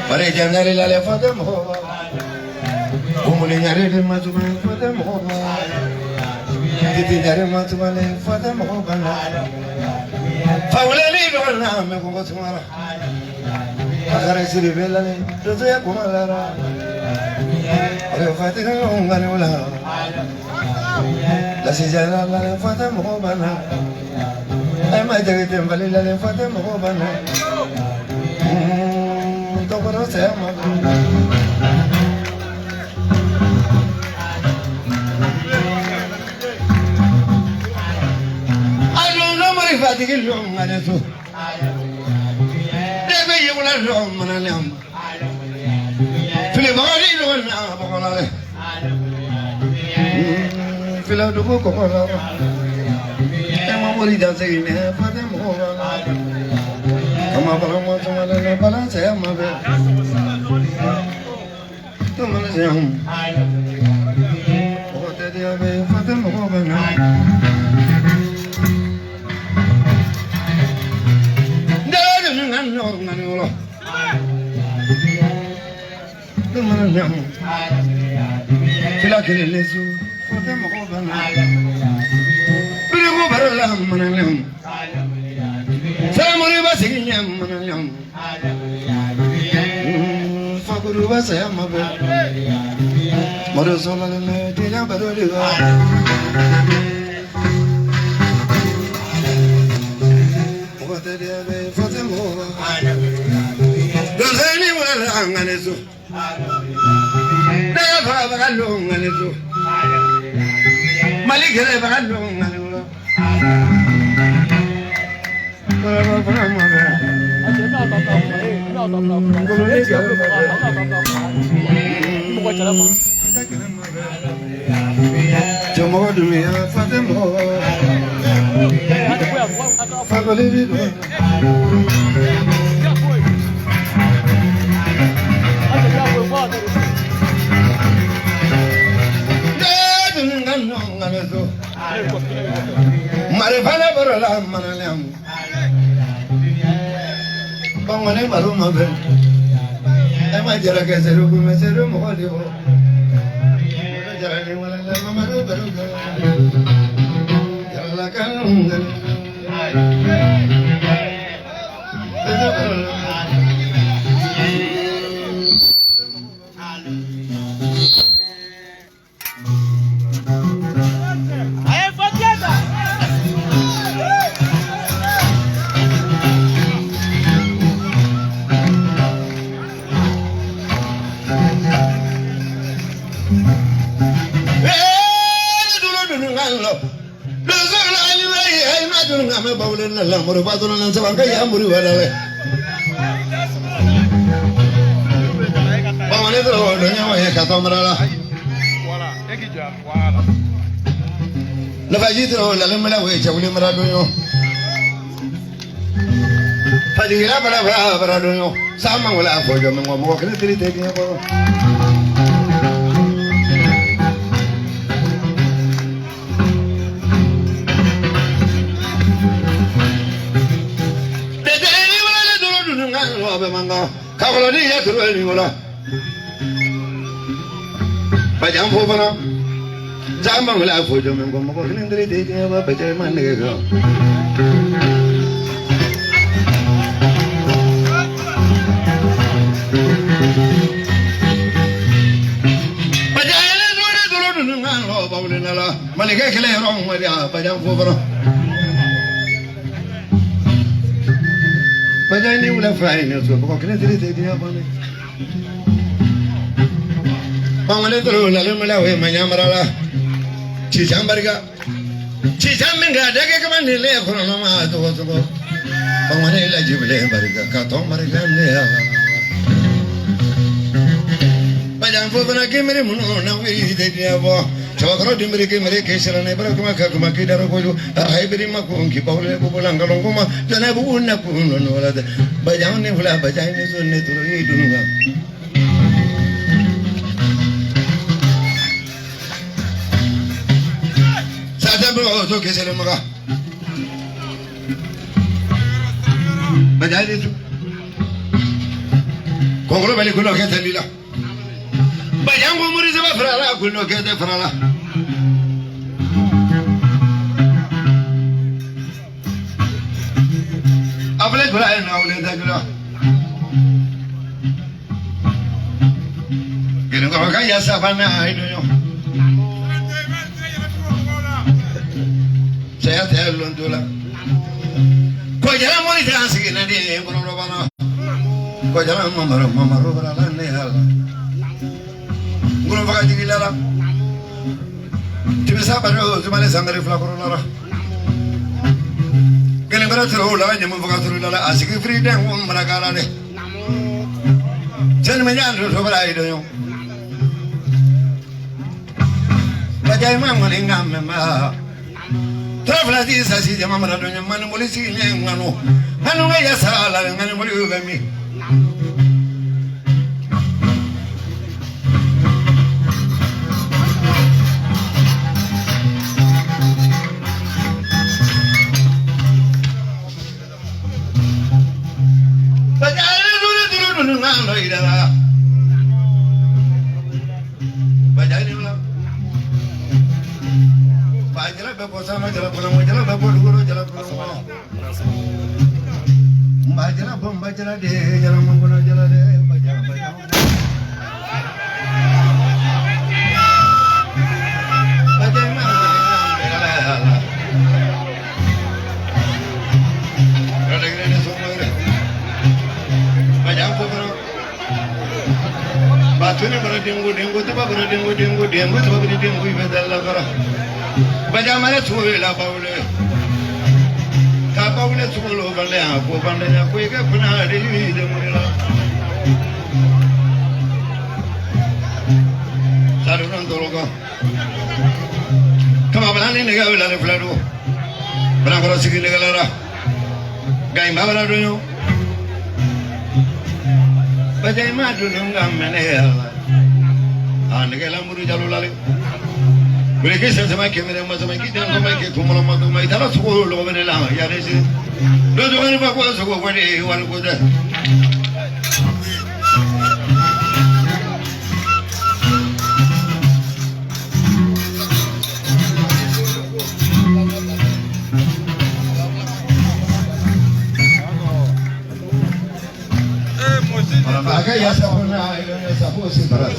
Para llamar el elefante moja, como le llare el matuma elefante moja, titi llare matuma elefante moja, faule ni lo na me como tumara, agare si rivela le rozo ya como la, elefante no gane una, la silla la elefante moja, ay más que te vale la elefante moja. Para se ama. I don't know if I take it long at all. Never you will have long on a lamb. Philipoli don't know. Philip the book of Allah. And what he does in there for them all. Come on, balance, I'm a bit. Come on, what did you have for them overnight? No, come on, young. Feel like it is for them overnight. But you go better, lamb. Family was in Yam, Fakuru was a mother. Mother Sola, Tina Badoliva. What did they have for them over? Does anyone hang on it? Never have a long and it. Malik never had long and it. Pangone maruma be, ema jara ke seru kume seru mohali ho. Jara ni wala la maru baru ga, jara kanungan. La morbato non si va a morire. Ma ne trovo, andiamo a catomara. La vagitro, la lemma we c'è un maradono. Fagira para maradono. Sama wala ko yo mo mo ko tiri te ko. Kalau dia turun ni mula, pajang pupana, zaman mula fojo mengo mengo kini dari dia apa pajang mana ke? Pajang ni turun dengan lo bawa ni nala, mana ke kelai orang macam pajang pupana. Pajang ni mula fry ni, so pokok kena jadi apa ni? Pamale tro la lemala we manyamarala. Chichambarga. Chichaminga dege kamani le kono ma to to. Pamale la jibile barga ka to marga ne. Bajang fofana kimere muno na we de diabo. Chawakro dimri kimere kesharane barakuma ka kuma kidaro koju. Haibiri makunki paule bubulanga longoma. Jana bubuna kuno no la. Bajang ne hula bajang ne sunne turo idunga. Bro, so que se le maga. Bajai tu. Kongro bali kuno ke thalila. Bajang ko muri se ba frala kuno ke te frala. Apale frala na ule da gula. Keno ko ka ya sa bana ai do yo. Saya terlalu lantula. Kau jalan mau di jalan segini nanti yang kono robana. Kau jalan mamaru beralan nih hal. Kono pakai jadi lara. Tiba sahabat itu cuma le sangari flakor lara. Kena berat terus lara jamu pakai terus lara asik free deh mereka lara. Jangan menjan terus berai doyong. Bajai mamang ingam memang. Travelas di sasi jama maradonya mana boleh sih nganu nganu nggak ya salah nganu boleh ubami bajai dulu nganu idara bajai dulu Jala bebo sama jala pulang jala bebo dulu jala pulang. Bajala bom bajala deh jala mangkona jala deh bajala. Bajala mana? Ada gini semua ini. Bajala pun. Batu ni beradenggu tu apa beradenggu tu apa beradenggu ibadah Allah kara. Bajamane tuwe la baule ka baule tulo balle ko bande ya ko ke puna de de murila saru non dologo kama balani ne ga wala le flado bana ko sigi ne ga la gai ma bala do yo bajai ma do ngam mene ya an ke la muri jalu lale Mereka sama kamera macam kita dan kami kita cuma macam itu dah suku logo menelang ya resi. Dua ni bawa suku kau walau kau dah. Orang bagai ya sapuna, ya sapu sih berat.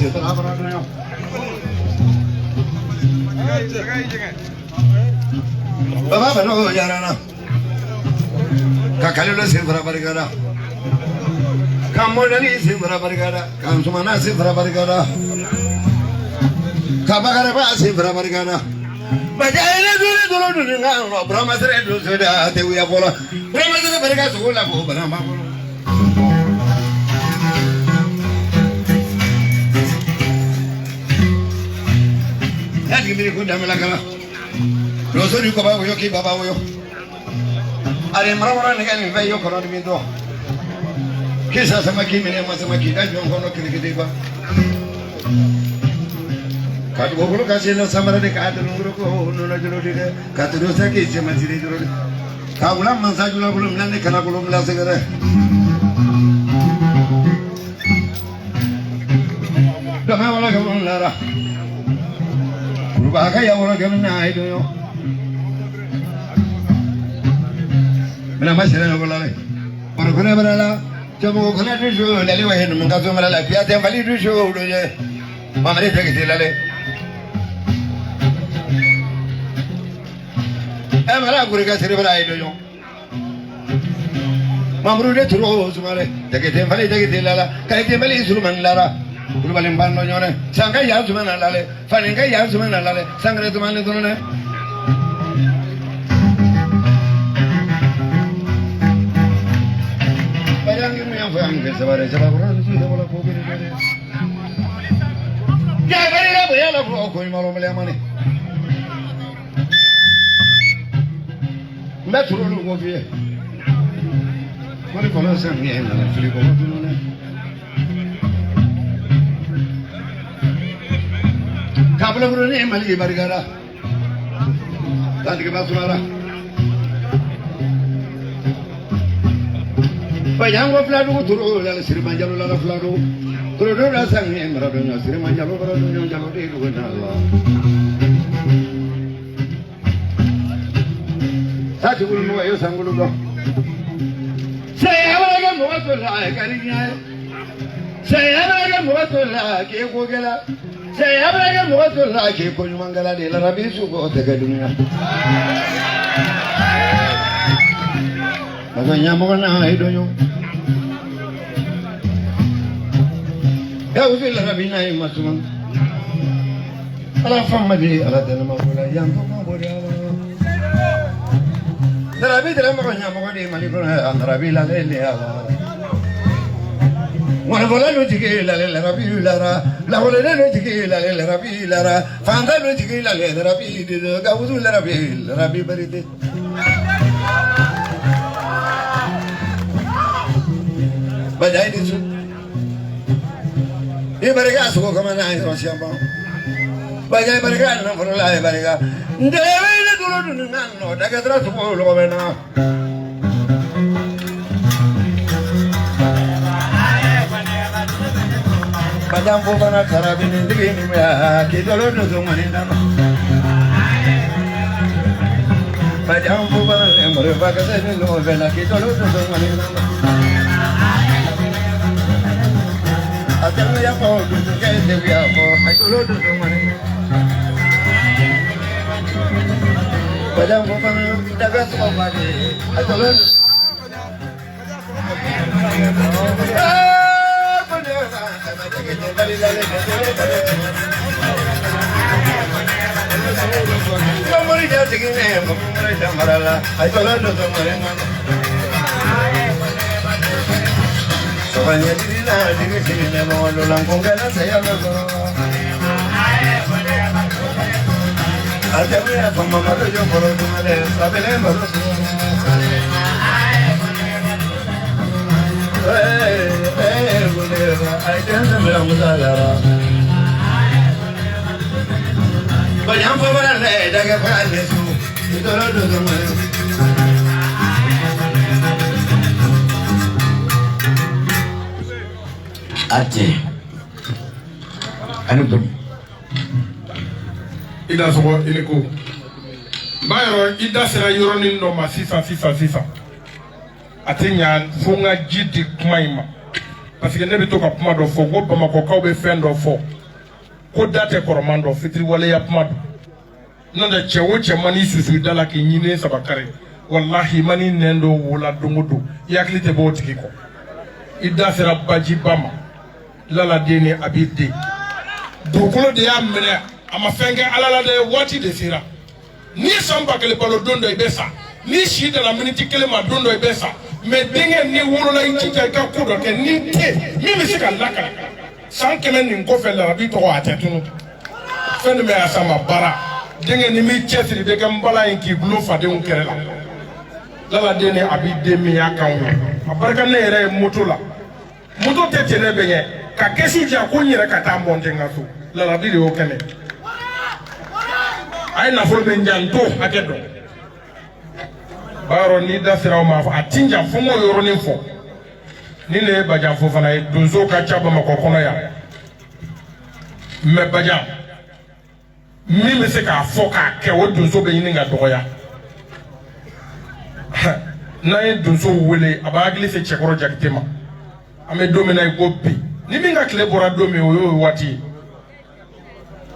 Bapa benar jalan. Kakak lu sih berapa negara? Kamu dari sih berapa negara? Kamu cuma nasi berapa negara? Kabar apa sih berapa negara? Baca ini dulu dengan Brahma Sere dulu sudah tewi ya pola. Brahma Sere mereka sekolah bu Brahma pola. Lagi beri kuda melakala. Rosori ko bawo yo ki baba yo. Are marawara ne kan ve yo kono mi do. Kisa sama ki mene ma sama ki da jon kono kiri kiri ba. Kadu bogolo ka selo samara de ka nguro ko no na jolo de ka to sa ki se ma jiri jolo. Ka ulam man sa jolo bulum nan ne kana bulum la se gare. Dama wala ka mun lara. Ruba ka ya wala ka na ai do yo. Mena masih ada orang lain. Orang kena berala, cuma kena tu show, lalu wahai nama kau cuma berala. Biar tiap kali tu show dulu je. Mama ni pergi lalu. Malah aku reka seri berala itu jo. Mama rumah terus semua le. Jadi tiap kali lalu, kalau tiap kali suluman lara. Kulubali bando nyone sanga ya zumana lale faninga ya zumana lale sangre tumane dunne bayangi mu yang fam ke sabare sabara su de bola ko bini ya bari la boya la ko malo mele mane metro lu go vie ko kono sang ni en la fili ko dunne kabla burune mali barigara tanti ke basunara bayango fladu turu la sirmanjalo la fladu turu la sangi emrado na sirmanjalo brado no jalo de du na Allah sati gulu no ayo sangulu do saya abaraga mo to la karinya saya abaraga mo to la ke ko gela saya abaraga mo to la ke ko mangala de la rabi su ko te ga dunia baganya mo na ay do yo ya uzi la rabi na ay masuman ala famma de ala de ma ko la yam ko mo bo ya rabi de ma ko nya mo de mali ko rabi la le ya mo vola lo jige la le rabi la ra la vola lo jige la le rabi la ra fanda lo jige la le rabi de ga uzi la rabi bari de bajai di su e barega su come na ro siamo bajai barega non farò la barega deve le duro no daga tra su lo bena bajam po bana karabini digini me ke dolo no so mani na bajam po bana emre baga de lo bena ke dolo no so mani na Ajamu ya po ke de ya po ay tulo do mane Padang po pang daga sa pagdi ay tulo Mamuri ja tigine mamuri ja marala ay tulo do mane Soalnya diri sini mau lulang kongkana saya logo. Ada punya pemama tujuh puluh lima deh, tapi lembur. Boleh, ada sembilan musalah. Banyak pemain deh, dagang pemain itu, itu lodo semua. Ate anu ida sogo iliko bayro ida sera yoroni no ma sisa atenya funga jidi kumaima parce que ne be to ka kuma do fo go bama ko kawbe fendo fo ko date koromando fitri wala ya kuma nanda chewo chemani susu dala ki nyine sabakare wallahi mani nendo wala dungudu yaklite bo tikiko ida sera baji bama lala deni abide dukolo de ya mene ama fenge alala de wati de sira ni samba kele palo dondo ibesa ni shida la miniti kele ma dondo ibesa me denge ni wuro la inchita ka kudo ke ni te mimi sika laka sanke men ni ngofe la bi to atetunu fen me asama bara denge ni mi chesri de kambala inki glo fade un kerela lala deni abide mi yakanwo abarka ne ere motola moto tete ne benye ka kesu ja ko nyira ka tambonte ngaso la la video kene ay na fo ben janto akedo baro ni da sira ma fa atinja fo mo yoro ni fo ni le bajan fo fana donzo ka chaba mako kono ya me bajan mi me se ka fo ka ke o donzo be yin nga do ya na e donzo wele abagli se chekoro jakitema ame domina go bi ni minga kile bora domi oyo wati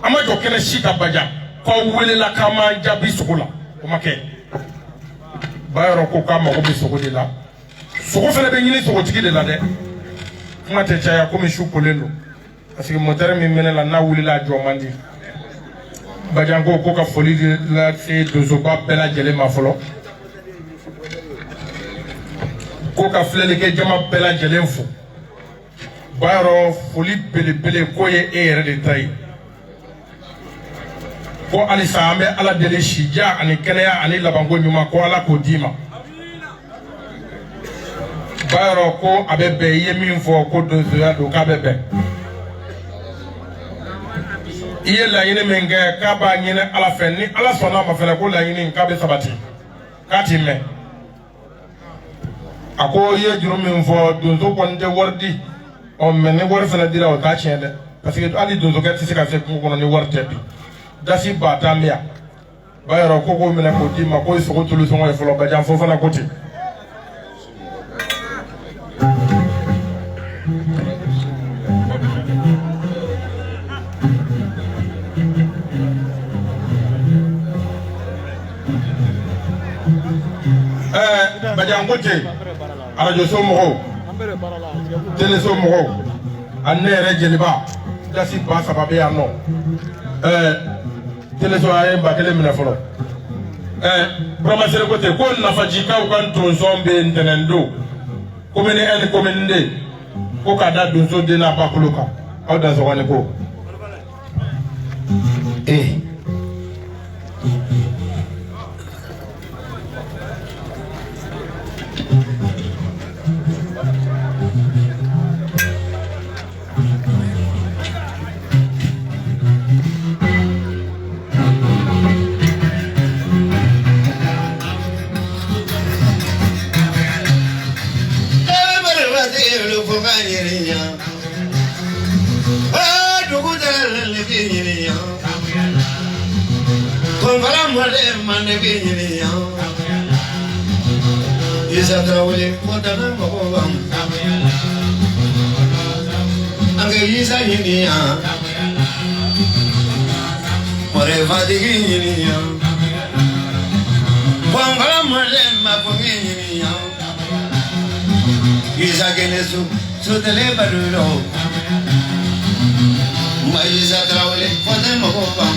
ama jo kene shika baja ko wele la kama jabi sukula o make bayro ko kama ko bi sukuli la suko fele be nyini suko tigi de la de kuma te chaya ko mi shukolendo parce que moteur min mena la na wuli la jomandi bajango ko ka foli la se dozo ba bela jele ma folo ko ka flele ke jama bela jele fu bayro foli bele ko ye ere de tay ko alisa ambe ala dele shija ani keleya ani labango nyuma ko ala ko dima bayro ko abebe ye min fo ko dozo ya do ka bebe iye la yini min kɛ k'a b'a ɲini ala fɛ ni ala sɔnna ma fɛnɛ ko la yini k'a bɛ sabati k'a ti mɛn a ko i ye juru min fɔ donso kɔni tɛ wari di mɛ ni wari fɛnɛ dira o t'a tiɲɛ dɛ parce que hali donsokɛ tɛ se ka se kungo kɔnɔ ni wari tɛ bi dasi ba t'a mi yan ba yɔrɔ ko k'o minɛ k'o d'i ma k'o ye sogo tulu sɔngɔ ye fɔlɔ bajan fo fana ko ten bajangote arajo so mogo tele so mogo anere jeliba dasi ba sababe ya no tele so ay ba kele mina folo promasere kote ko nafa jika kan ton zombe ntenendo komene en komende ko kada donso de na bakuluka aw da so wane ko Isa trawle modana mabam ange isa yinia ore vadigi yinia kwangala mole mapungi yinia isa genesu sotele barulo ma isa trawle modana mabam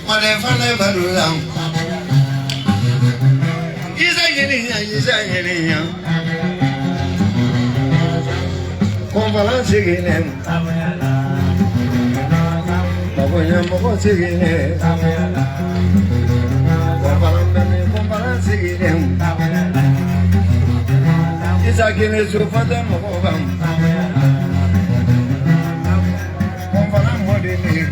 Malefane barulang Isa Kombalan siginem Magonya mago sigine Kombalan siginem Isa gine sufata magobam Kombalan modini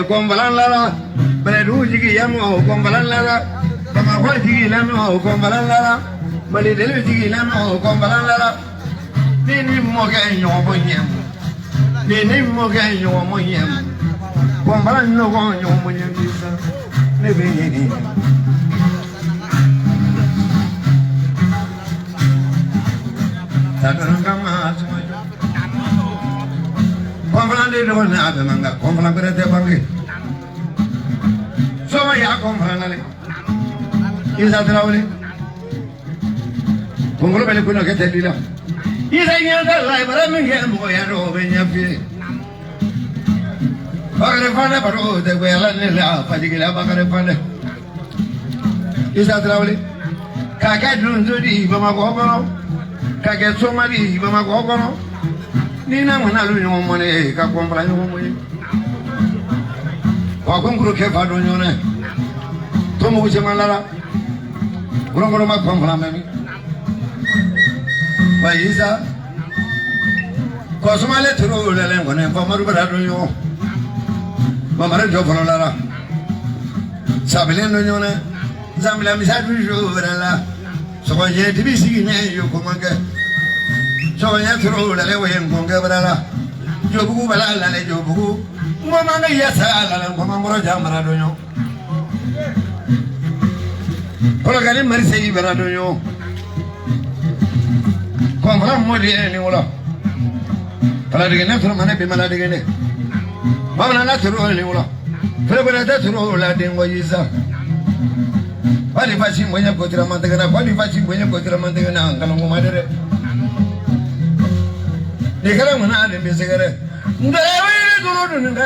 Kombalan lara, beredu jigi yamo kombalan lara, kama jigi lamo kombalan lara, beli delu jigi lamo kombalan lara. Nini moga nyomo nyem, nini moga nyomo nyem, kombalan nyomo nyomo nyem bisa, nebe nini. Sadarangama Sumajo. Conflan de Dona Abamanga, Conflan de Bangi. So I am Conflan. Is that Rauli? Congolese could not get a dealer. Is a young life, but I'm again, boy, and over in your feet. Bagarefana, but they were a particular Bagarefana. Is that Rauli? Kaka Dunzudi, Bamagono, Kaka Somali, Bamagono, Nina Manalu, money, Kakompa, Wakunguru Kepadonione, Tomu Malara, Grongoroma Complamami, Baisa, Cosmale to Lemon and Pomaru, Mamarajo Lara, Sabileno, Zambia Misadu, so I had to be seen you come again. So I had to roll away and Congabala, Jobu Bala, Jobu, Mamma Yasa, Mamma Jamaradonio. Polagani Marseille Baradonio. Come from Modi and Yola. Paladigana from Manapi Maladigane. Mamma Natural Yola. Preparate to roll at Dengoisa. What if I see when you go to the Montana? What if I see when you go to the Montana? Madre. The Caramana and Bissegare. The way to do the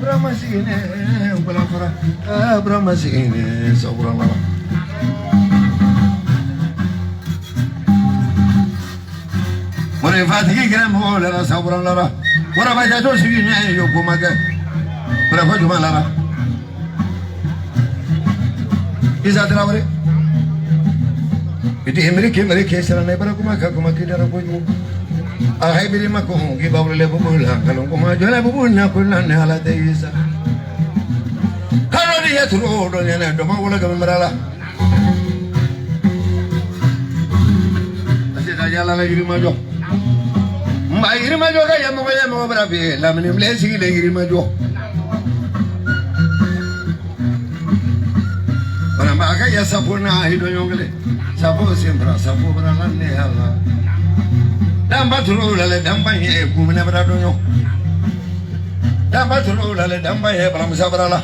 Brahmasine, Brahmasine, so Brahma. What if I think I'm all at a Sabranara? What if I don't see you, Kumaga? But I put Malara. Is that Ravari? It is American and never Kumaka. I have been in Macon, give out a level, Kalongoma, Jalabuna, Kunana, there is a Canada to road on the Domola Gambrella. I said, Ayala Irimajo. My Irimajo, I am over a bit, Lamin Blessing, Irimajo. But I'm back at Sapuna, I don't suppose him, Sapuna, Nella. Dambaturu, Dambaye, who never don't know. Dambaturu, Dambaye, Bramsabrala.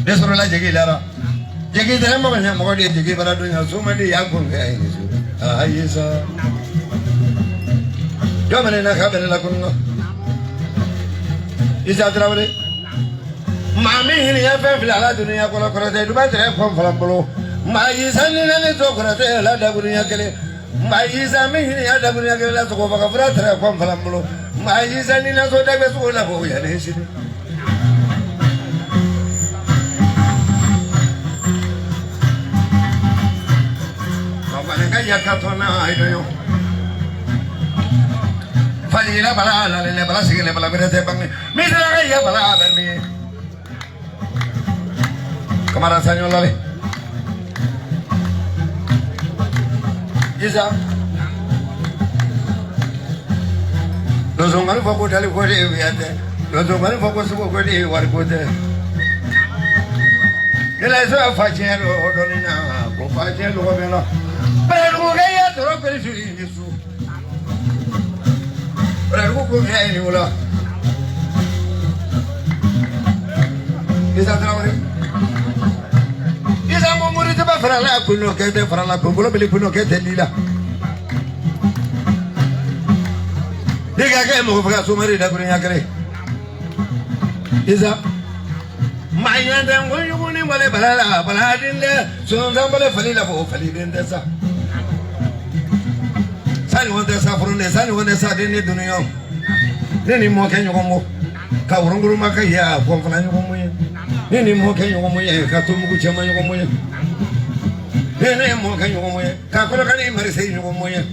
This was like Jagila. Jaggy, the Emma and Modi, to give her doing so many young guys. Ah, yes, sir. Governor Cabin Lacuna. Is that Ravi? Mammy, he have a flat to Niacola, but I come from below. My son and a Socrates, Ladabuniacale. My is a me, I don't have to go back a brother from Flambo. My is an in a sort of a school of Oyanation. Catona, I don't know. Fadila Balala and never sing a Balabetta. Mr. Yabala and me. Come on, Samuel. Isa. Los hombres focos de los hombres focos de Warcote. El eso fachero, Donina, Copachelo, Gobeno. Pero ya todo que es eso. Pero con él, hola. Isa trabajo. Isa momorita para la cuno que te para la cuno que te lila. Diga que me fue a su marido con ella cree. Isa mañana voy a poner vale para la dinle son zambale falila bo falidende sa. Sani wonde sa frone sani wonde sa dinle duniyo. Nini mo kenyo komo. Ka urunguru makaya ko flanyo komo ye. Nini mo kenyo komo ye ka tumuku chama yo komo ye. Nini mo kenyo komo ye ka kola kani marise yo komo ye.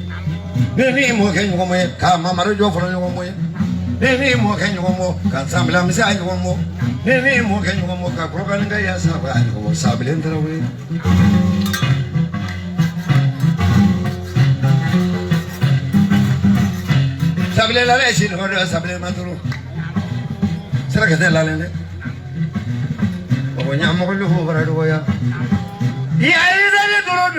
Nini mo kenyo komo ye ka mamaro jo flanyo komo ye. Nini mo kenyo komo ka sambla misa yo komo. Nini mo kenyo komo ka kola kani ga ya sa ba yo sablendra we. Sable la leche, no sable maturo. ¿Será que te la lene? O voñamos con los jugadores ya. Y ahí dale todo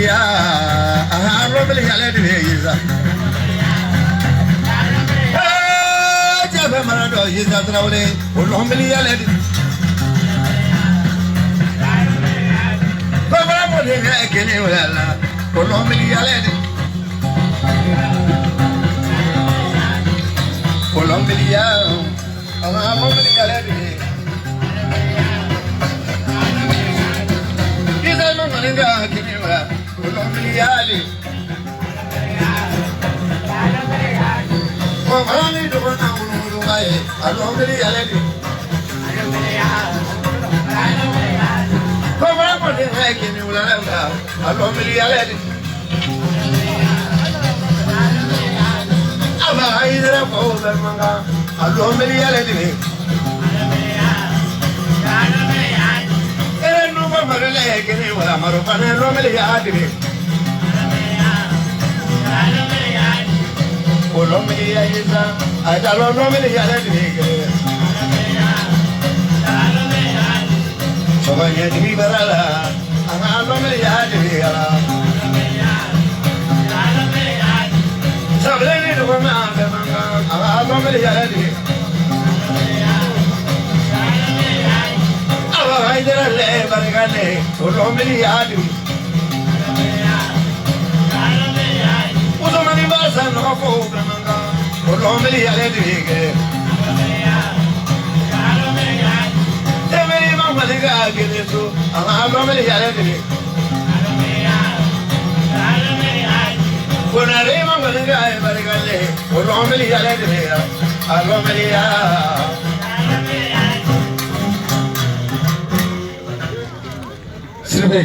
Romania, Romania, let me hear. Marado is that Raule, Romania, let it. Papa, can you Romania, let it. Colombia, Romania, let it. Is that no one in Colombia? Only the one I don't really let it. Come on, but in making you I don't really let it. I'm a higher of all the manga. I don't really let it. And no one but a leg in it. I'm a Romania had it. Colombia is I don't know many other things. So I get to be better. I don't know many other things. So let me do I don't know many other things. I didn't live at a gun. Colombia had it. So many bars and no food. Colombia let it. Every moment I get it to. I'm normally let it. When I remember the guy, but I got it. Colombia let it. Sirbe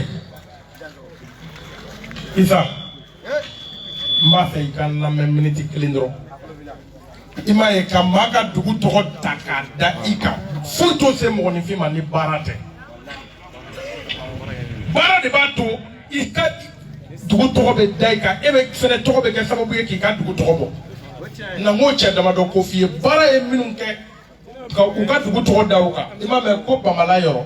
Isa m'a fɛ I ka n lamɛn miniti kelen dɔrɔn I m'a ye ka maa ka dugu tɔgɔ ta k'a da I kan foyi t'o se mɔgɔninfin ma ni baara tɛ baara de b'a to I ka dugu tɔgɔ bɛ da I kan e bɛ fɛnɛ tɔgɔ bɛ kɛ sababu ye k'i ka dugu tɔgɔ bɔ na n k'o cɛ damadɔ ko f'i ye baara ye minnu kɛ ka u ka dugu tɔgɔ da o kan I m'a mɛn ko Bamala yɔrɔ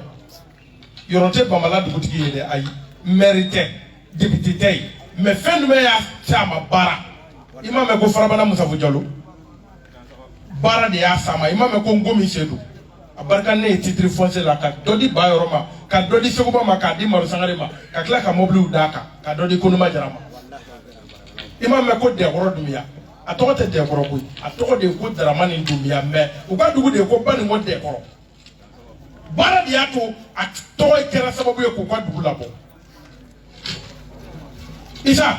tɛ Bamala dugutigi ye dɛ ayi maire tɛ député tɛ yen mais fɛn jumɛn y'a s'a ma baara I m'a mɛn ko Farabana Musafu Jalo baara de y'a s'a ma I m'a mɛn ko Ngomi Seydou a barika ne ye titre foncier la ka dɔ di Bayɔrɔ ma ka dɔ di Seguba ma k'a di Maro Sangare ma ka tila ka mobiliw d'a kan ka dɔ di Konoma Jara ma I m'a mɛn ko Dɛkɔrɔ Dunbiya a tɔgɔ tɛ Dɛkɔrɔ koyi a tɔgɔ de ye ko Daramani Dunbiya mais u ka dugu de ye ko Baninko Dɛkɔrɔ baara de y'a to a tɔgɔ kɛra sababu ye k'u ka dugu labɔ Isa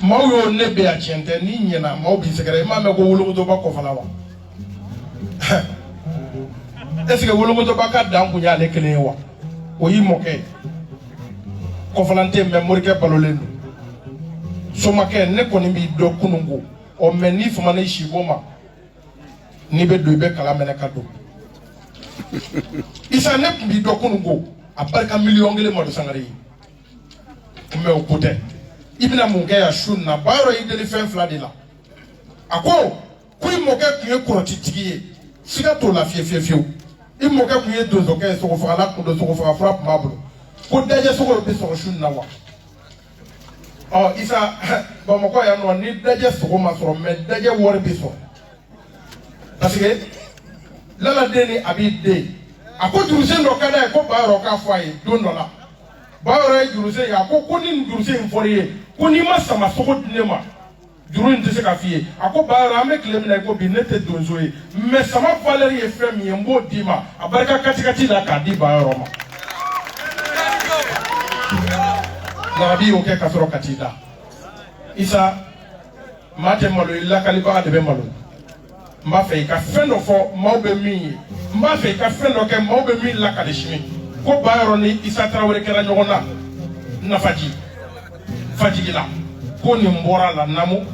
maaw y'o ne bɛ yan tiɲɛ tɛ n'i ɲɛna maaw b'i sɛgɛrɛ I m'a mɛn ko Wolokotoba kɔfɛla wa est-ce que Wolokotoba ka dan kun y'ale kelen ye wa o y'i mɔkɛ ye kɔfɛlan tɛ mais morikɛ balolen don somakɛ ne kɔni b'i dɔn kununko ɔ mais n'i famana I sibɔ ma n'i bɛ don I bɛ kala minɛ ka don Isa ne tun b'i dɔn kununko a barika miliyɔn 1 Maro Sangare ye mais o ko tɛ I bɛna mun kɛ yan su in na Bayɔrɔ y'i deli fɛn 2 de la a ko I mɔkɛ tun ye kɔrɔtitigi ye siga t'o la fiyewu I mɔkɛ tun ye donso kɛ ye sogofagala tun don sogofagafura tun b'a bolo ko dajɛ sogo bɛ sɔrɔ su in na wa ɔ Isa Bamakɔ yan nɔ ni dajɛ sogo ma sɔrɔ mais dajɛ wari bɛ sɔrɔ parce que Laladen ni a b'i den a ko jurusen dɔ ka d'a ye ko Bayɔrɔ k'a fɔ a ye don dɔ la Bayɔrɔ ye jurusen ye a ko ni nin jurusen in fɔr'i ye ko n'i ma sama sogo di ne ma juru in tɛ se ka f'i ye a ko Bayɔrɔ an bɛ tile min na I ko bi ne tɛ donso ye mais sama valeur ye fɛn min ye n b'o d'i ma a barika katikati la k'a di Bayɔrɔ ma Larabi y'o kɛ ka sɔrɔ ka t'i da Isa maa tɛ malo I lakalibaga de bɛ malo n b'a fɛ I ka fɛn dɔ fɔ maaw bɛ min ye n b'a fɛ I ka fɛn dɔ kɛ maaw bɛ min lakali sini ko Bayɔrɔ ni Isa Tarawele kɛra ɲɔgɔn na nafaji fajigila ko nin bɔra la namu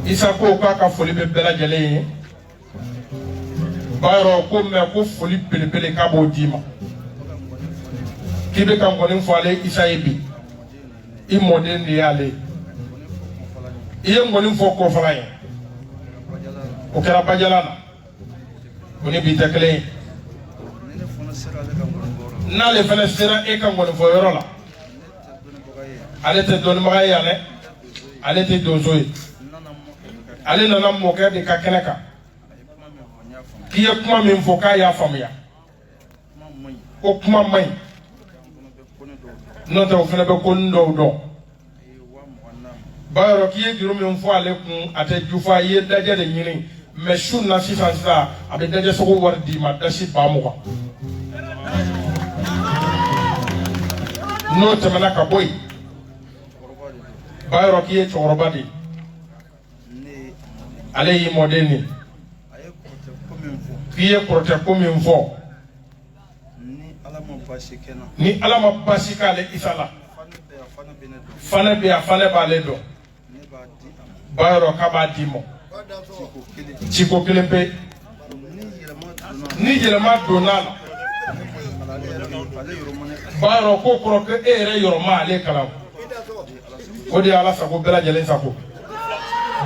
Isa ko k'a ka foli bɛ bɛɛ lajɛlen ye Bayɔrɔ ko mais ko foli belebele k'a b'o d'i ma k'i bɛ ka nkɔni fɔ ale Isa ye bi I mɔden de y'ale I ye nkɔni fɔ kɔfɛla ye o kɛra Bajala la o ni bi tɛ kelen ye n'ale fana sera e ka ngɔnifɔ yɔrɔ la ale tɛ dɔnnibaga ye yan dɛ ale tɛ donso ye ale nana mɔkɛ de ka kɛnɛ kan k'i ye kuma min fɔ k'a y'a faamuya ko kuma man ɲi n'o tɛ o fana bɛ ko nin dɔw dɔn bayɔrɔ k'i ye juru min fɔ ale kun a tɛ ju fɔ a ye dajɛ de ɲini mais su na sisan a bɛ dajɛ sogo wari d'i ma dasi 20,000 n'o tɛmɛna ka bɔ yen bayɔrɔ k'i ye cɛkɔrɔba de ye ale y'i mɔden de k'i ye kɔrɔtɛ ko min fɔ ni ala ma basi k'ale isa la fane bɛ yan fane b'ale dɔn bayɔrɔ k'a b'a d'i ma ciko kelen pe ni yɛlɛma donna la bayɔrɔ ko kɔrɔ ko e yɛrɛ yɔrɔma ale kalan o de ye ala sago bɛɛ lajɛlen sago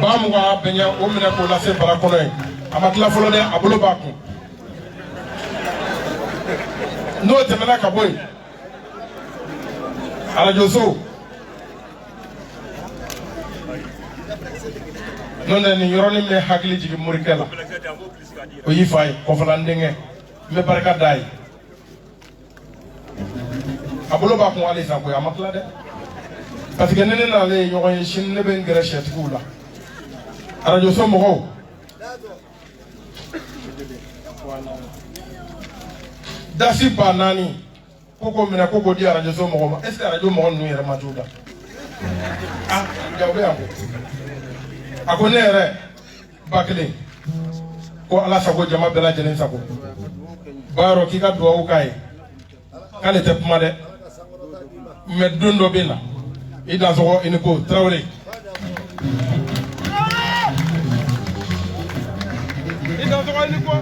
20,000 bɛ ɲɛ o minɛ k'o lase bara kɔnɔ ye a ma tila fɔlɔ dɛ a bolo b'a kun n'o tɛmɛna ka bɔ yen arajo so n'o tɛ nin yɔrɔnin bɛ hakili jigin morikɛ la o y'i fa ye kɔfɛla n denkɛ n bɛ barika d'a ye a bolo b'a kun hali sisan koyi a ma tila dɛ parce que ni ne n'ale ye ɲɔgɔn ye sini ne bɛ n gɛrɛ sɛtigiw la arajo so mɔgɔw dasi 4,000 ko ko minɛ ko k'o di arajo so mɔgɔw ma est ce que arajo mɔgɔ ninnu yɛrɛ ma t'u da ah jaw bɛ yan ko a ko ne yɛrɛ 1000 ko ala sago jama bɛɛ lajɛlen sago bayɔrɔ k'i ka duwawu k'a ye k'ale tɛ kuma dɛ mais don dɔ bɛ na i dansɔgɔ i ni ko Tarawele i dansɔgɔ i ni ko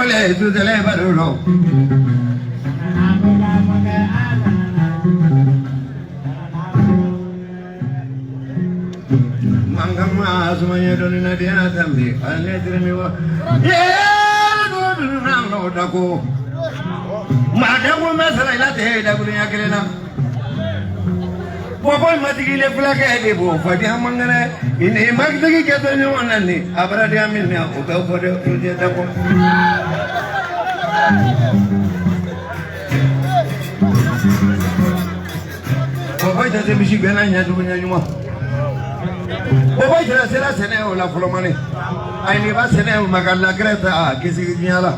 wale tu de le baruro mangama asmanya donina dia tambi ane termi wa ye do no dako madamu masala ila te da gunya kelena boy matigile flake de bo fadi amangane ine magdagi ke to no nani abra dia minne o ka fode je dako boy ta te bishi bena nya du nya nyuma boy ta sera sene o la flomane ai ni ba sene o magalla greta kisi nyala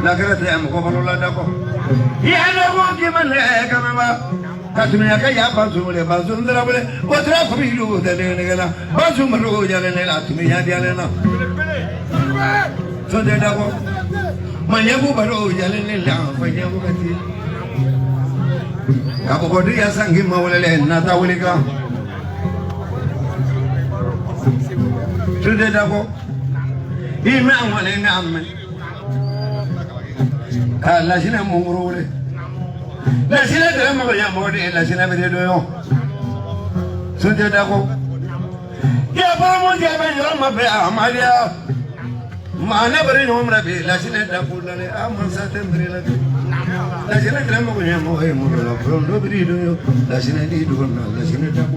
la greta am ko balola dako ya no ki man kama ba Katumia kaya bazumule bazundra bule otra kubilu de negala bazumro jale nela tumia jale na so de dako manyabu baro jale nela manyabu kati kapo bodi ya sangi mawlele na tawlika so de dako ime amale na amme ala jina mungurule la sina de mo ya mo de la sina be de yo sunje dako ya ba mo je ba yo ma be amalia ma na bari no mra be la sina dako la le am sa tembre la sina de mo ya mo e mo la pro do bri do yo la sina di do na la sina dako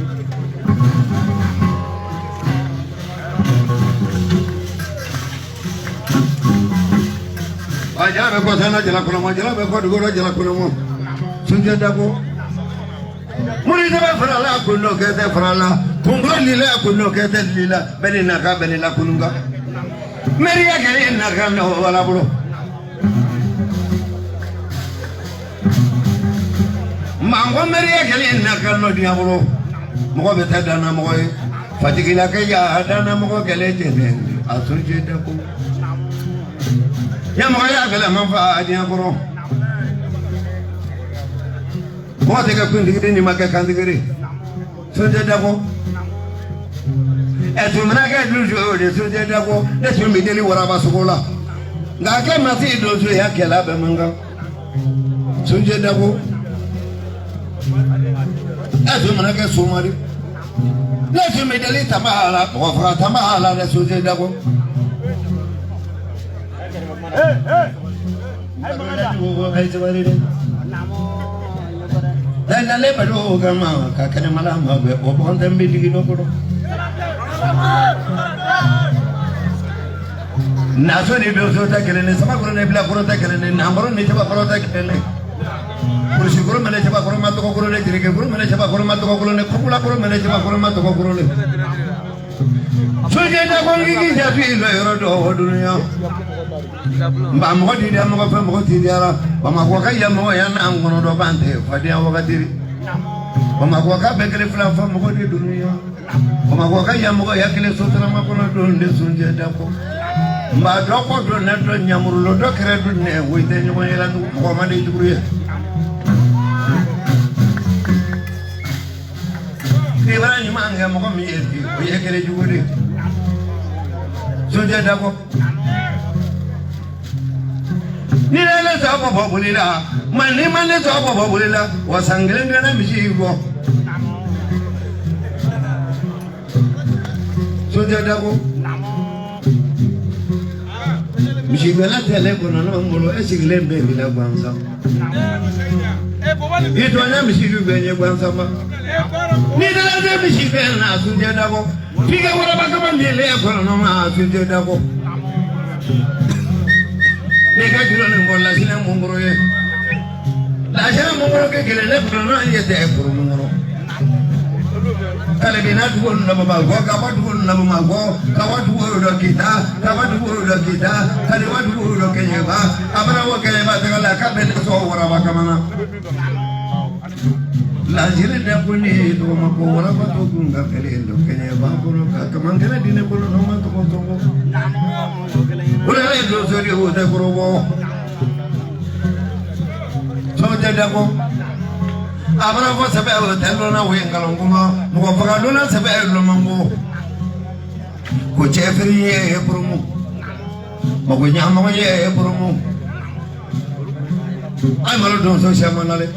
aja be ko sana jala ko mo jala be ko do jala ko mo sunje dako muri de frala ko no kete frala kungo lila ko no kete lila benina ka benina kununga meriya ke na ka no wala bro mango meriya ke na ka no dia bro mo be ta dana mo fatigila ke ya dana mo ke le jene asunje dako ya mo ya gele man fa dia bro mo te ka kundi ni maka kandigere sunje dako etu mana ka dujo de sunje dako de sumbi deli wara basugola nga ke mati dojo ya kela be manga sunje dako etu mana ka sumari de sumbi deli tamala ko fa tamala de sunje dako dan le bado gama ka kana mala ma be o bon dem bi digi no ko na so ni do so ta kelene sama ko ne bla ko ta kelene na maro ne chaba ko ta kelene por si ko mane chaba ko ma to ko ne dire ke ko mane chaba ko ma to ko ne ko pula ko mane chaba ko ma to ko ne so je da ko ngi ja fi lo yoro do dunya ba mo di da mo fa mo ti dia ba ma ko ka ya mo ya na ngono do bante fa dia wa kadiri ba ma ko ka be kele fla fa mo di dunya ba ma ko ka ya mo ya kele so tra ma ko na do nde sunje da ko ma do ko do na do nyamuru lo do kre do ne wo te ni mo ya ndu ko ma de duru ye Ibrahim manga mo ko mi e ko ye kele juguri sunje da ko ni le sa bo bulila mani mani sa bo bulila wasangile ngana mishigo soja dako mishigo la tele kono no ngolo esigile mbe bila kwanza ito na mishigo benye kwanza ma ni le mishigo na soja dako piga wala bakama ndele kono no ma soja dako Neka julo ni ngola sina mungro ye. La sina mungro ke kelele prono yete pro mungro. Kale bina dugo na baba go ka ba dugo na baba go ka wa dugo do kita kale wa dugo do kenye ba abara wa kenye ba te la ka ben so wara ba kamana. La jile de kuni do ma ko wara ba to gunga kele do kenye ba ko ka kamangela dine ko no ma to ko to. Ule do sori o de provo so de dako abra ko sabe o telo na we ngalonguma mo ko faga do na sabe lo mango ko chefri e promo Magunya Maguya Promo. I'm a little so shamanale.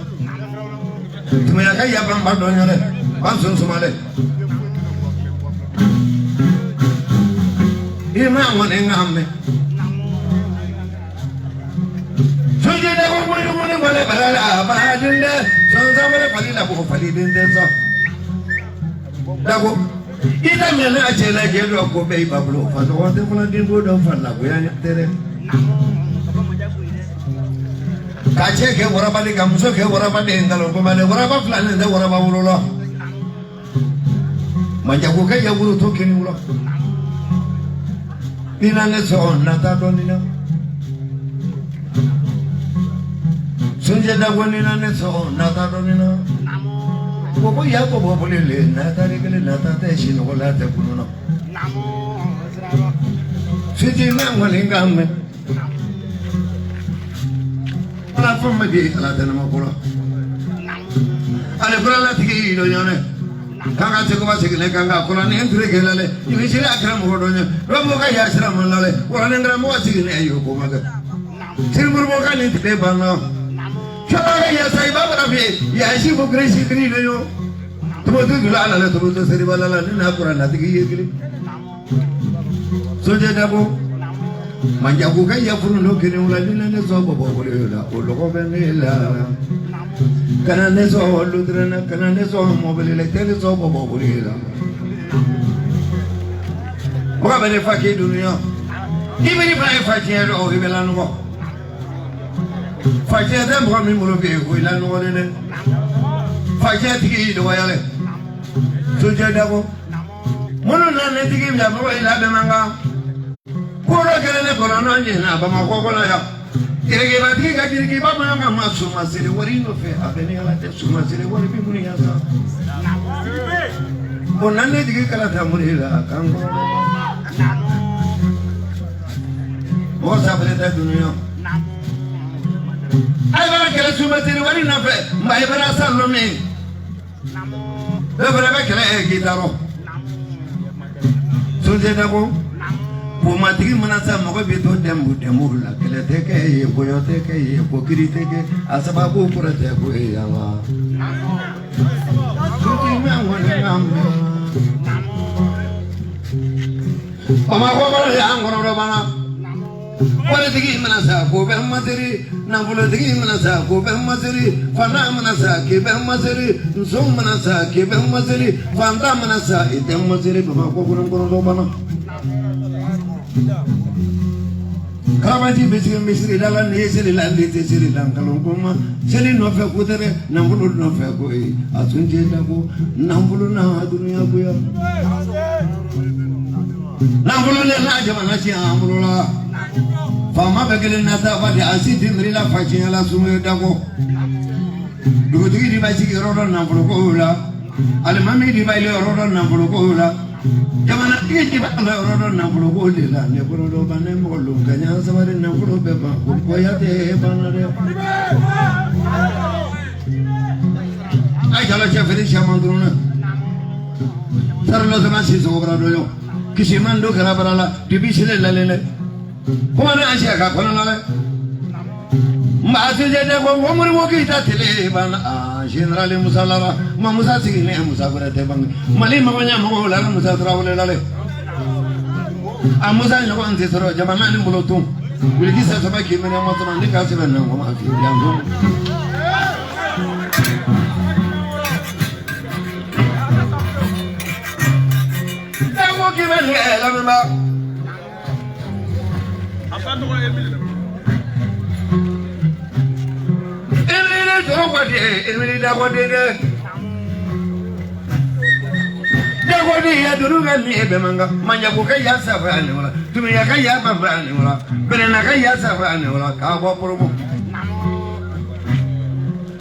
To me, I have a badonale. Bansun Somale. Imam one in Amme. So you never want to win a Bahadinda, so somebody Palila Palidin. Dago, ita mena chela jelo ko be bablo fa so wate fula din go do fa la goya tere kache ke wora bali gamso ke wora bali ngalo ko male wora ba fla ne wora ba wulo manja ko ke ya wuro to kini wulo dina ne so na ta do ni na sunje da woni na ne so na ta do ni na Bobo ya bobo bolele na ta rekele na ta te shino gola te kuno Siti na walinga me Ala fama di ala te na makula Ale kula la tiki do nyone Kanga te ko ba sekile kanga kula ne entre gelale Ini sira akram ho do nya Robo ka ya sira manale wala ne ngra mo sigine ayo ko maga Sirmur mo ka ni te bana Chalaga ya sai baba rafi ya shi ko gresi kri leyo tumo tu gulala le tumo tu seri bala la na qur'an atigi yegli soje dabo manja ko kai ya furu no kene ula dina ne so bobo bole la o logo benela kana ne so ludrana kana ne so mobile le tele so bobo bole la mo bene fa ke dunia ibiri fa ke ro ibela no Fajia dem brami mulo be ko ila no ne fajia tigi do wayale soje dabo mono na ne tigi ya mo ila be manga koro gele ne kono no nje na ba ma ko ko na ya irege ba tigi ga tigi ba ma ma suma sire wari no fe abeni ala te suma sire wari bi muni ya sa bonan ne tigi kala ta muri la kango mo sa bele ta dunia ay bara kele suma tiri wari na fe mbay bara sallo mi be bara be kele gitaro sunje dabo po matigi manasa mo ko be to dembu la kele teke ye boyo teke ye ko kiri teke asaba ko pura te ko ya wa sunje ma wona ngambe mama ko bara ya ngoro do bana Wala tigi manasa ko be materi na bulo tigi manasa ko be materi fana manasa ke be materi zum manasa ke be materi fanda manasa ite materi ba ko buron do bana Kamaji besiri dala ne siri lande te siri dan kalon koma siri no fe ko tere na bulo no fe ko e asunje da ko na bulo na dunya ko ya na bulo ne na jama ci amulo la Fama begele nata wadi asiti mrila fachi ala sume dako Dugutigi di baisi rodo na fulukula Alimami di baile rodo na fulukula Jamana iji baile rodo na fulukula Ne kurodo bane molu Kanya sabari na fulubeba Kukoya te banade Ay jala cheferi shamandruna Sarlo sama si sobra doyo Kishimando karabarala Dibisile lalele Kuma na asya ka kono lale Mbasi jede ko ngomuri woki ta tele ban general Musa laba ma Musa sigine Musa kurete bang mali mawanya mo la Musa trawle lale Musa nyoko anti soro jamana ni bulotu wili sa saba ki mena mo tama ni ka se ban ngoma fi yango Tango ki ben la mba Emile dogode, Emile dagode de. Dagode ya duruga ni ebe manga, manya ko kai ya safa ni wala. Tumi ya kai ya baba ni wala. Bena kai ya safa ni wala. Ka bo promo.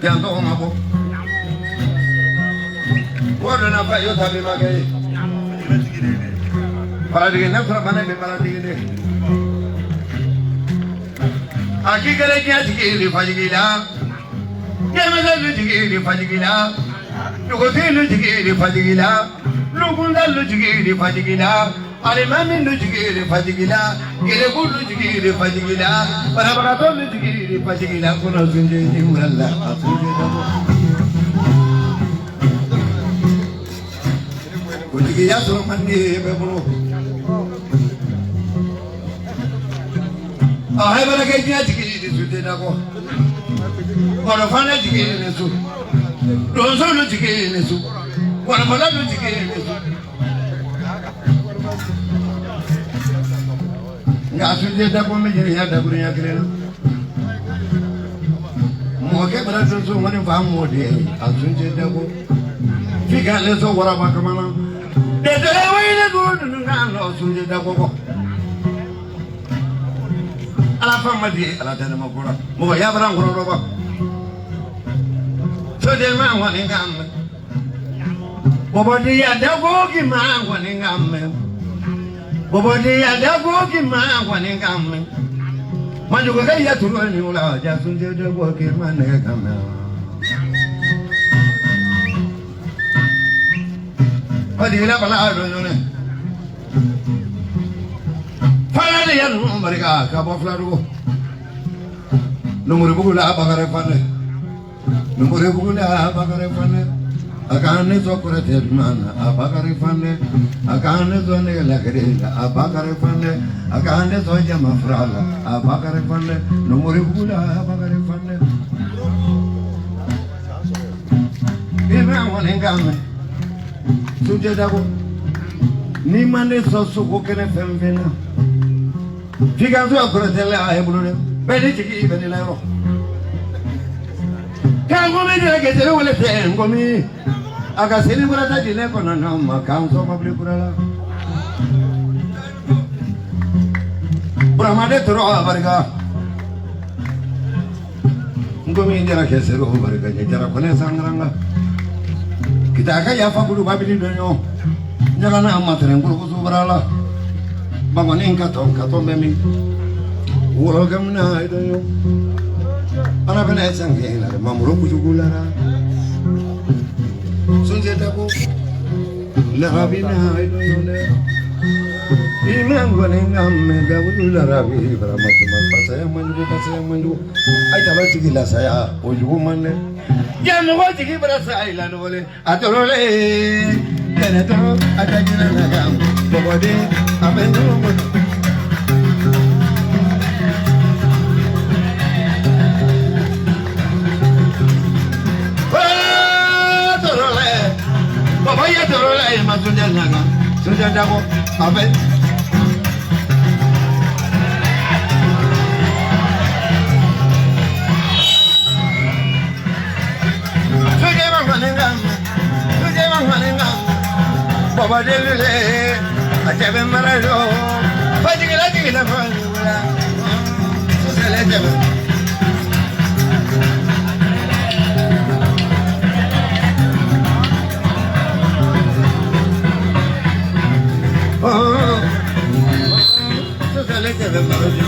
Ya to ma bo. Wala na fa yo tabe magai. Para de na fra bana be para de. Aki kare kya chiki fajigila Yamaza chiki fajigila Lugoti chiki fajigila Lugunda chiki fajigila Alimami nujigiri fajigila, girebu nujigiri fajigila, barabarato nujigiri fajigila, kuna sunje imralla, asunje dabo. Kujigiya surmandi bebulu. Ahai barakai jiya jigiri sunje dabo. Korofana jigiri nesu, donso nujigiri nesu, korofana nujigiri nesu. Asunje dabo mejeri ya dabo ya kirena. Moke barato so mani famu de asunje dabo. Fika le so wara bakamana. De dele wele gudu ngalo asunje dabo. Ala fama di ala dana makura. Mo ya bara ngoro roba. So de ma wani ngam. Bobo di ya dabo ki ma wani ngam. Bobo dia dago ki ma wani gamme manju ko kay yaturu ni ula ja sunje dago ki ma ne gamme adi la bala do ne fala de yanu marika ka bo flaru numuru bugula bagare fanne numuru bugula bagare fanne akane so kurate mana abagare fanne akane so ne lagrela abagare fanne akane so jama frala abagare fanne numuri bula abagare fanne ina wone game suje dago ni mane so su ko kene femvena figa so kurate la ay bulune beli tiki beli la ro kango me de ke tere wala te ngomi aga sini burata dine kono no makanso mabli burala Brahmade toro barga ngomi ndera ke sero barga jara kone sangranga kita ka ya fa bulu babili donyo nyala na amatre ngulu ko burala bangone ka to memi woro gamna donyo ana bena sange la mamuro kujugulara sunje dabo la rabina idone imango ngamme gawu la rabi baramatu pasaya manju ai tala tigila saya ojugo manne janu wati ki barasa ila no wole atorole tene to atajina nagam bobode abendo Vaya toro la e masunja naga sunja dabo abe suje manga baba delele ajebe marajo fajigila fajigila susele jebe susele jebe marajo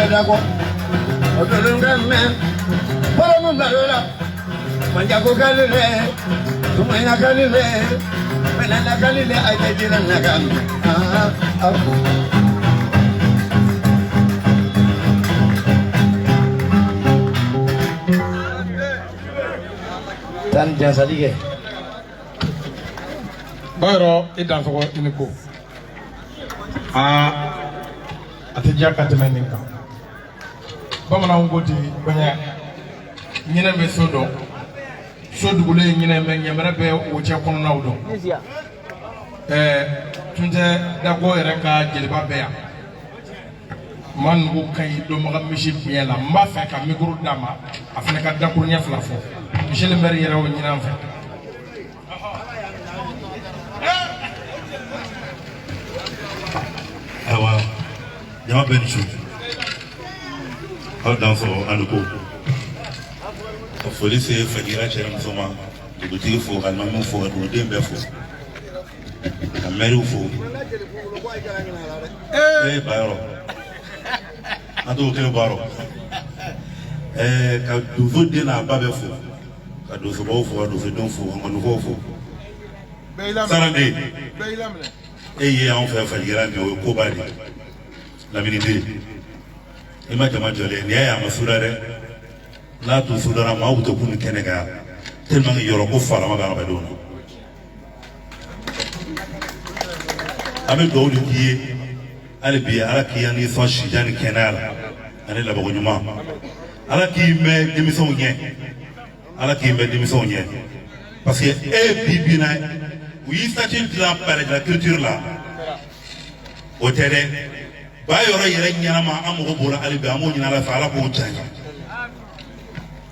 Dago, otolungame, polomungarola, manjago galile, tumena galile, menana galile, ajajira nagam. Tan jasa dige. Bayro idan sogo iniko. Atija katemeninka. Bamanan goti banya nyina be sodo sodugule nyina me nyamara be woche kono nawdo tunje dago ereka jeliba be ya man go kay do maga mishi biela mba fa ka micro dama afne ka dakuru nya fla fo michel mer yere wo nyina fa awa jama ben chou dans son anuko faut laisser fagira chez un soma de boutique faut allemand faut de dembe faut la mère faut bayro ado kele baro ka duzo de na ba be fo ka duzo bo fo duzo don fo ngon fo sarande ye on fait faligira ne ko bari la minité ima jama jole ne ya masura re la tu sudara ma wuto kun kenega tellement yoro ko fala ma ga ba do ame do li ki ale bi ala ki ani so shijani kenala ane la bago nyuma ala ki me démission nye ala ki me démission nye parce que e bibina oui statut de la culture là au terrain ba yoro yere nyama amu bola ale bi amu nyina la fa ala ko tanga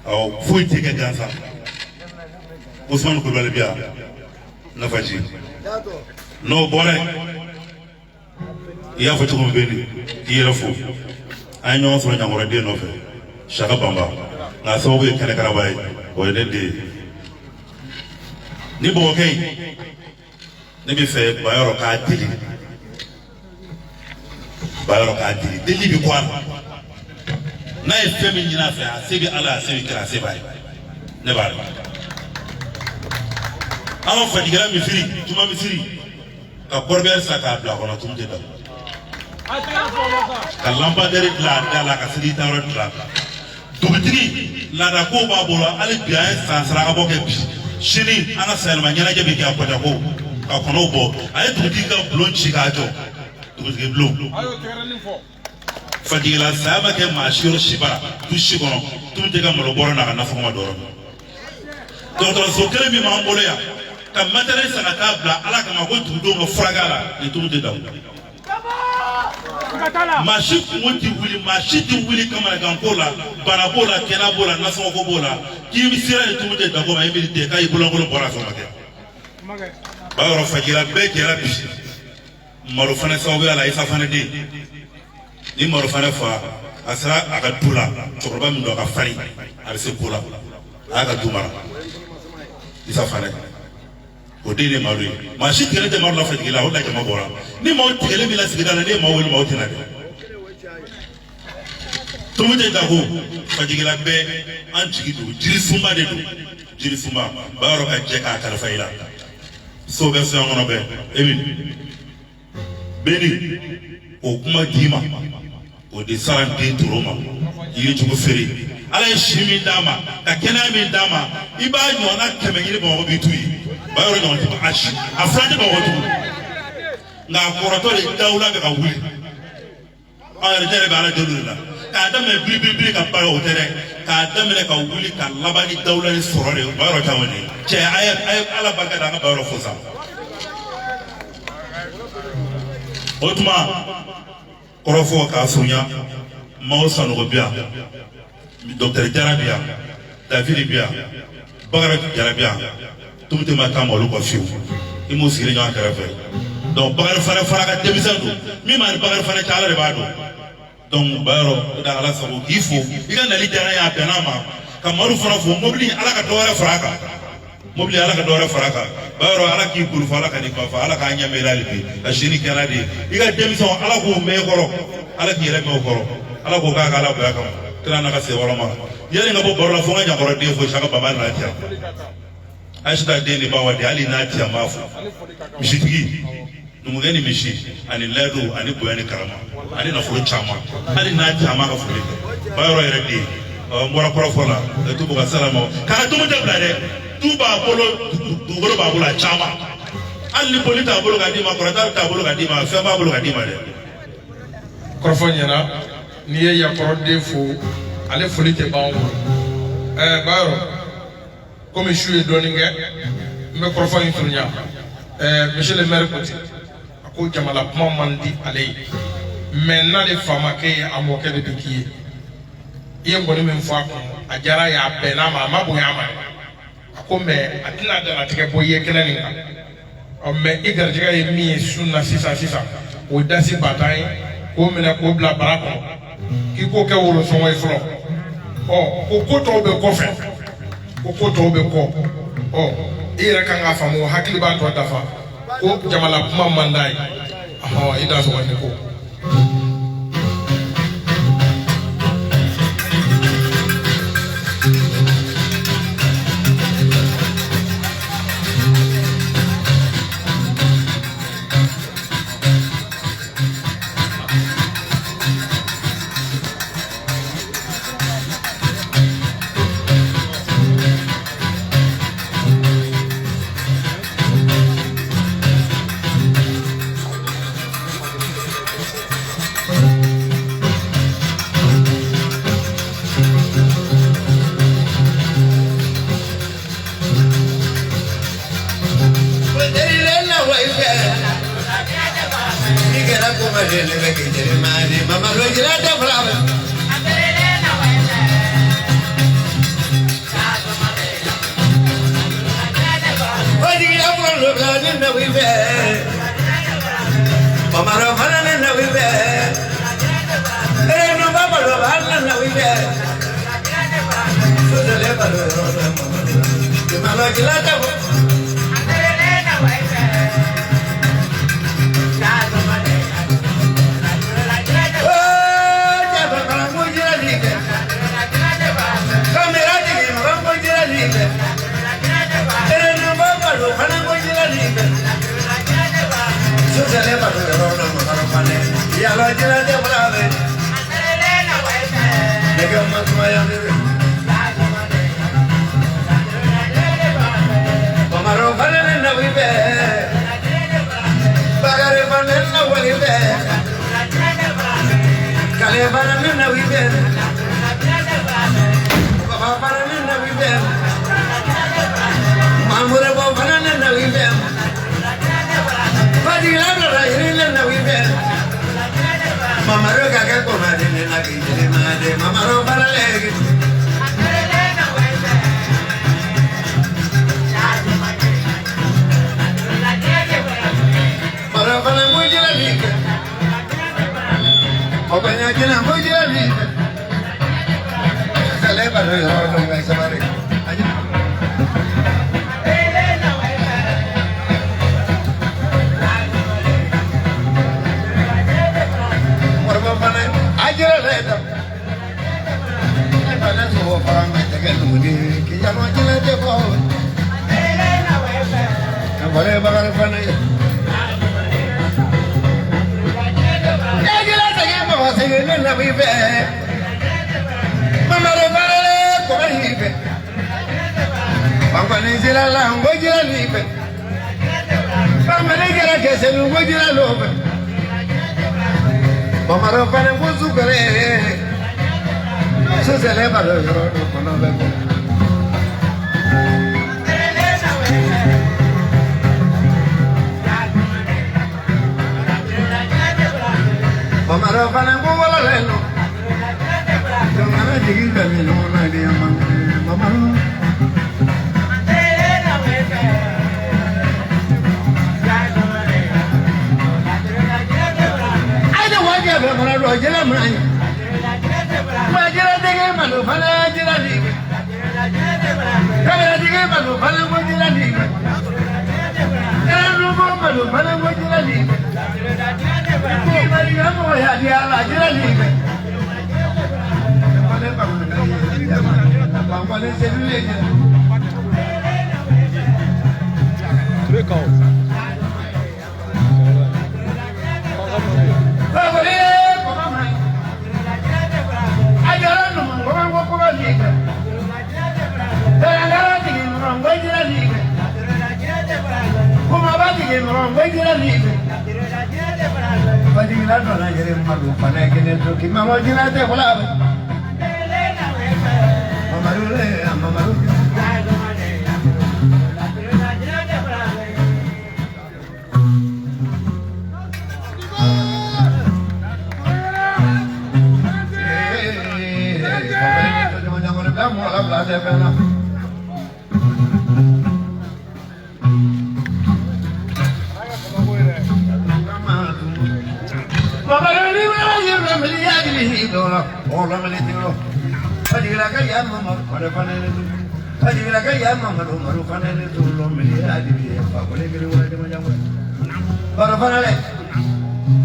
aw foi tege gansa Ousmane Coulibaly bia na faji no bore iya fa tuko beni iya fo ay ñoo so ñangoro de no fe Chaka Bamba na so bu kene karabay o de ni bo kay ni bi fe bayoro ka dili dili bi kwa na e femi nyina fe asebi ala asebi kra se bay ne ba awa fadigara mi firi tuma mi firi ka korber saka bla kono tumte da ka lamba dere la ka sidi tawra la dugutigi la da ko ba bolo ali biya sansara ka boke bi shini ana selma nyana jabe ki akota ko ka kono bo ay dugutigi ka blon chiga jo dugutigi blon ayo terani fo fadigala sama ke mashiro shibara tu shigono tu te ga malo boro na ka nafa ma doro docteur sokere mi ma mbolo ya ka matériel sanga tabla ala kama ko tudo ngo fragala ni tudo daw machine monti wuli kama ga ngola barabola kena bola naso ko bola ki mi sira ni tudo daw ko ma yimi de kay bulongolo bora so make ba ro fagira be kera bi maro fana so be ala isa fana de ni maro fana fa asra aka dula to ba mi do ka fari ala se kula aka dumara isa fana o dine maru ma shi tere de maru la fatigila o la jama bora ni ma o tele mi la sigida na ni ma o wel ma o tina de to mo de da go fatigila be an jigi do jiri sumba de do jiri sumba ba ro ka je ka kala faila so be so ngono be emin beni o kuma dima o de sarante to roma yi jugo fere ala shimi dama ka kena mi dama iba nyona kemengire ba o bitui bayoro non ti ashi afrande ba wotu na koroto le dawla be ka wuli ayere tere ba la jodula ka dame bibibili ka ba o tere ka dame le ka wuli ka labani dawla ni sorore bayoro tawani che ay ala baga da ka bayoro fosa otuma korofo ka sunya mausa no bia docteur Jarabia David bia bagara Jarabia tumte ma kama lu ko fiu imo sire nyaa karafe donc bagar fara ka debisandu mi ma bagar fara taala re bado donc baro da ala sabo ifo iga nali jara ya penama kamaru fara fo mobli ala ka dore faraka baro ala ki kuru fara ka ni ba fa ala ka nya melali bi ashiri kana di iga debison ala ko me koro ala ki re me koro ala ko ka ala ba kam kana na ka se wala ma yele ngabo baro la fo nga ngoro de fo Chaka Bamba na tia Aisha deni bawa de ali na tia mafu mishitigi numugeni mishi ani ledu ani boyani karama ani na fulu chama ali na tia ma ka fulu bayro yeredi mbora korofola tu buka salama kana tu mutebla de tu ba bolo chama ali polita bolo kadima korata ta bolo kadima fe ba bolo kadima de korofonyana niye ya korode fu ale fulite bawo bayro comme je suis donné me profane intronia monsieur le maire côté ako jamala kuma mandi ale maintenant les femmes qui a moqué de biki il ngoni men fa ko ajara ya bena ma bo ya ma ako me atina da na tike boye kenani o me igarjiga e mi sunna sisa o dasi batai ko mena ko bla barako ki ko ke wolo so way flo o ko to be ko fe ko to be ko ira kan afa mo hakili ba to dafa ko jamala kuma mandai ida so wande ko como viene de que tiene madre, mamá lo gira de brava. Oye, ya por lo grande no vive. Mamá lo van a no vive. No va por lo grande no vive. Su se le va lo grande, mamá lo gira de brava. Ya lo llena de brave. De que más vaya de Pomaro para en la vive. Pagaré para en la vive. Cale para en la vive. Papá para en la vive. Mamure para en la vive. Padilla para en la vive. Mamá roca que comadre en la quince madre, mamá roca para leer. Para para muy la liga. O peña que la muy la liga. Se le va lo no me se madre. Que ya no hay quien le dé favor. Vale, pagar el pan ahí. Ya que la seguimos, va a seguir en la vive. Mamá de padre, con el jipe. Vamos a decir a la voy a ir libre. Vamos a decir a que se lo voy a ir al hombre. Vamos a romper en buen sucre. Eso se le va a lograr, no vemos. Vamos a romper en buen valeno. Yo me voy a seguir camino, no hay día más. Mamá. Ay, no voy a llevar a la roya la mano. Majira dige malu fala jira libe. Kamera dige malu fala mojira libe. Rubo malu fala mojira libe. Mari gamo ya dia la jira libe. Pale pagu na ya. Pale selule. Rekao. Pagole.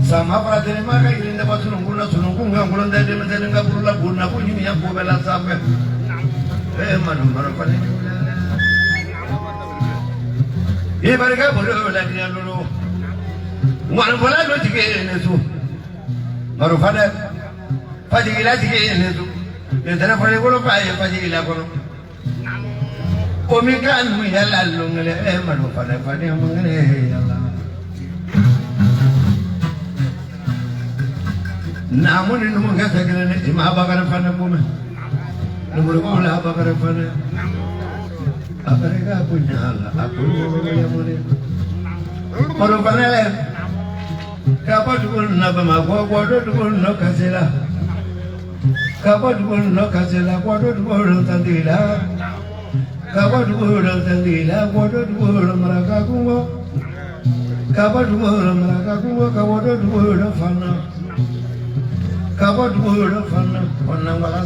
Sama para terima kaya ini dapat sunung bulan dari mencari ngapurula guna pun ini yang bela sampai mana pada ini mereka boleh lagi yang dulu mana boleh lo tiga ini tu baru pada pagi gila tiga ini tu yang mana pada kalau pagi gila kalau komikan muda lalu ngele mana pada yang mengene Allah. Namun ini mungkin saya kira ini cuma apa kerana pada pun, nomor bola apa kerana pada, apa mereka punya Allah, aku yang mana, orang pada le, Kapatukun Nabama, Watertukun no Casella. Kapatukun no Casella, Watertukun Tandila. Kapatukun Tandila, Watertukun Marakakungo. Kapatukun Marakakungo, Kapatukun Fana. Kapatukun Fana, Wanamala.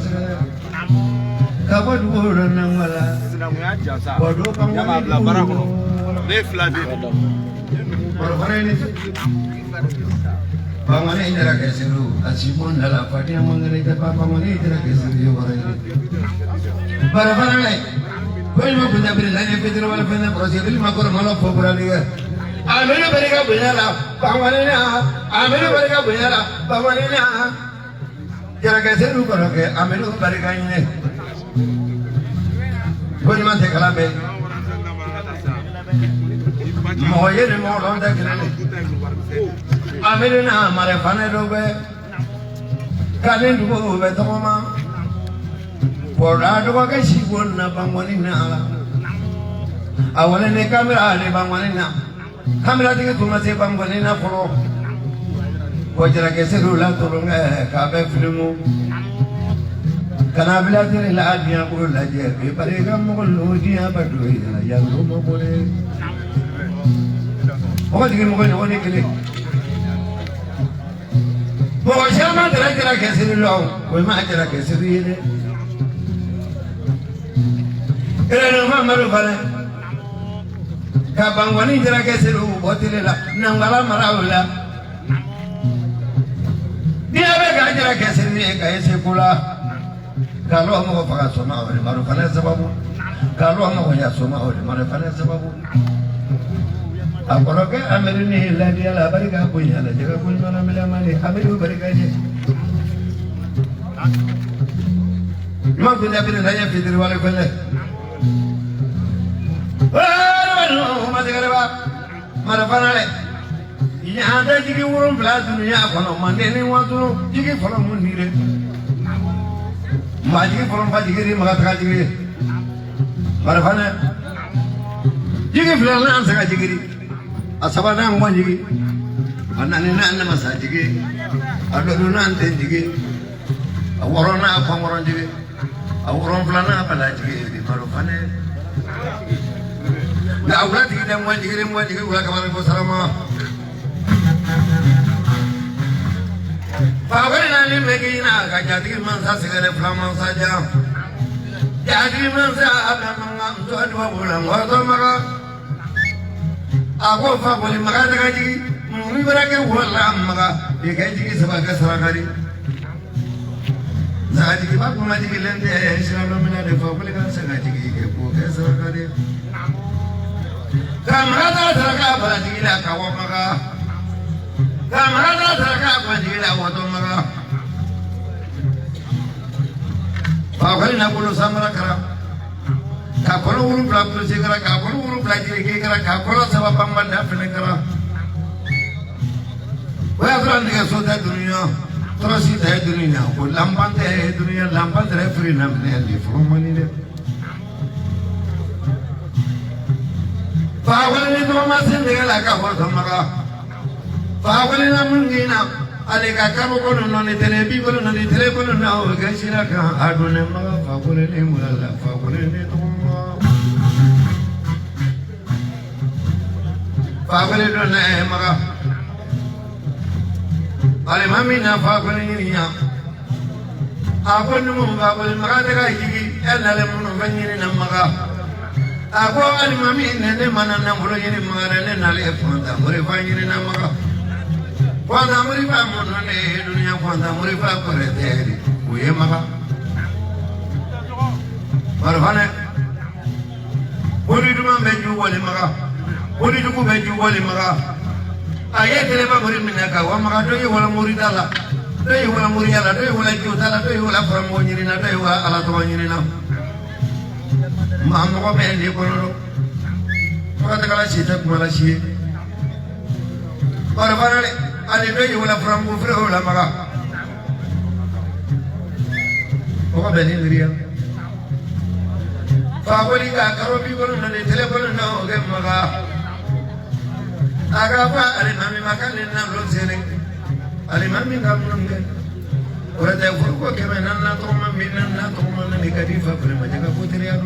Kapatukun Namala. Wadopang. Bangane indra keseru asipun dala pati amangane tapa bangane indra keseru yo barane barane koi ma punya berilanya pedro wala pena prosedur makor malo pobraliga amena berika bunyala bangane na amena berika bunyala bangane na jara keseru koroke amena berika ine koi ma te kalabe moye ne mo londa kirane Amirina mare fane robe kalen dugo be toma pora dugo ke sibon na bangwani na awale ne kamera ne bangwani na kamera dige tuma se bangwani na poro kojara ke serula tolonga ka be filmu kana bila dire la adia ko la je be pare ga mo lo dia ba do ya lo mo bole o dige mo ko ne kele Bojama tera kesiri long, wema tera kesiri ile. Ere no maru bale. Kabangwani tera kesiri botile la, nangala marawla. Dia bega tera kesiri ka ese kula. Kalau mo pakai soma ore maru bale sababu. Kalau mo ya soma ore maru bale sababu. Aporoke Amerini la dia la barika punya la jaga punya na mela mali Ameriu barika je Imam punya bin saya fitri wale kole Wah ma de garba mara fanale ya ada jigi wurum pla dunia kono mande ni watu jigi folo munire ma jigi folo ba jigi ma ta jigi mara fanale jigi flo na sa jigi asabana ngwanjigi anani na masajigi adodo na antendigi aworona akomoronjigi aworon plana balajigi di marufane la awlati de ngwanjigi wala kamar ko salama fawari na ni megina ka jadi mansa sigare flama saja jadi mansa abamanga to adwa bulan wa to maka Aku fakuli makan gaji, mungkin beragam wala makan, gaji sebagai serakari. Gaji kita pun gaji lente, selalu menade fakuli kan segaji kita bukan serakari. Kamera serakah gaji kita kawam makan, kamera serakah gaji kita waktu makan. Fakuli nak puluh samara kerap. Kakolo uru belakang segera, kakolo uru belakang segera, kakolo sebab pembanda penegara. Wah tuan dengan sudah dunia, terus itu dunia. Kau lampan teh dunia, lampan teh free namanya di forum ini deh. Faham ini tu masih dengan laka waktu mereka. Faham ini namun gina, ada kakak kono nani telebi kono nani telepon nau gasira kan aduh nama faham ini mulai faham ini tu. Fakuli do na maka ale mami na fakuli ni ya ako numu fakuli maka daga jigi elale munu fanyini na maka ako ale mami ne mana na mulo yini maka ne na le fonda muri fanyini na maka fonda muri fa munu ne dunia fonda muri fa kore teri uye maka marfane uri duma meju wale maka Uli duku baju wali maka, ayat kelapa muri minaka, wa maka doi wala muri dala, doi wala muri ala, doi wala juta, doi wala pramu nyirina, doi wala ala tuwa nyirina. Mahamu ko bendi kono, maka takala sita kumala siye. Bara bara ale doi wala pramu fre wala maka, ko bendi ngiriya. Fa wali ka karobi kono na telephone na o ge maka. agafa alimami makale na lozere alimami ngamnunge ora da furko kemen na to ma min na to ma ni kadifa prema jaga putri ya